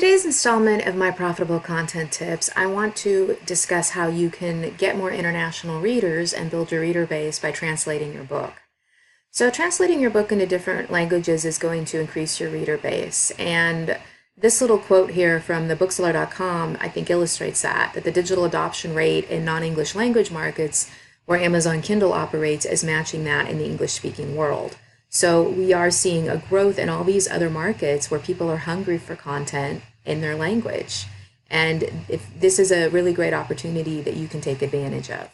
today's installment of my profitable content tips, I want to discuss how you can get more international readers and build your reader base by translating your book. So translating your book into different languages is going to increase your reader base. And this little quote here from thebookseller.com I think illustrates that the digital adoption rate in non-English language markets where Amazon Kindle operates is matching that in the English-speaking world. So we are seeing a growth in all these other markets where people are hungry for content in their language. And this is a really great opportunity that you can take advantage of.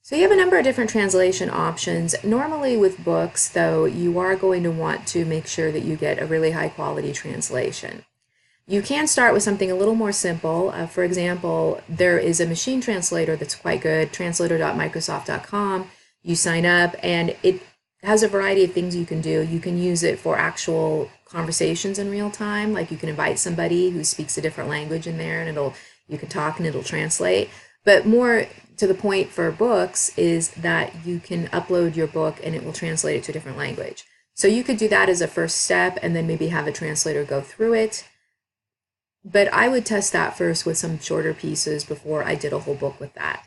So you have a number of different translation options. Normally with books, though, you are going to want to make sure that you get a really high quality translation. You can start with something a little more simple. For example, there is a machine translator that's quite good, translator.microsoft.com. You sign up and it has a variety of things you can do. You can use it for actual conversations in real time, like you can invite somebody who speaks a different language in there and you can talk and it'll translate. But more to the point for books is that you can upload your book and it will translate it to a different language. So you could do that as a first step and then maybe have a translator go through it. But I would test that first with some shorter pieces before I did a whole book with that.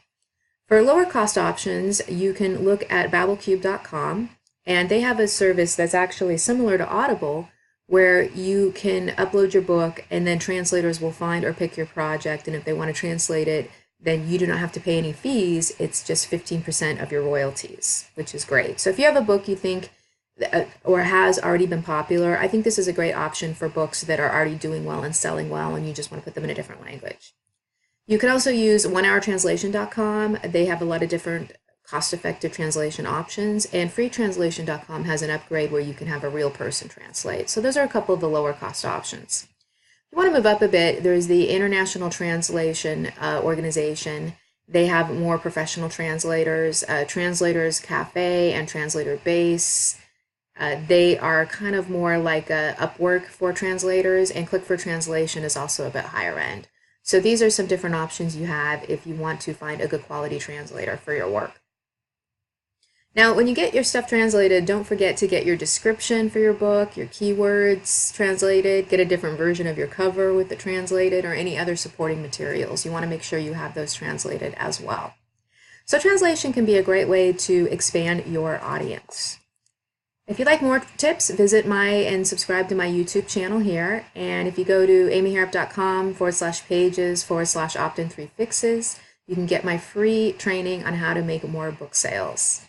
For lower cost options, you can look at babbelcube.com. And they have a service that's actually similar to Audible, where you can upload your book and then translators will find or pick your project. And if they want to translate it, then you do not have to pay any fees. It's just 15% of your royalties, which is great. So if you have a book you think or has already been popular, I think this is a great option for books that are already doing well and selling well and you just want to put them in a different language. You can also use onehourtranslation.com. They have a lot of different cost-effective translation options, and freetranslation.com has an upgrade where you can have a real person translate. So those are a couple of the lower cost options. If you want to move up a bit, there's the International Translation Organization. They have more professional translators, Translators Cafe and Translator Base. They are kind of more like a Upwork for translators, and Click for Translation is also a bit higher end. So these are some different options you have if you want to find a good quality translator for your work. Now, when you get your stuff translated, don't forget to get your description for your book, your keywords translated, get a different version of your cover with it translated, or any other supporting materials. You want to make sure you have those translated as well. So translation can be a great way to expand your audience. If you'd like more tips, visit and subscribe to my YouTube channel here. And if you go to amyharrop.com/pages/opt-in 3 fixes, you can get my free training on how to make more book sales.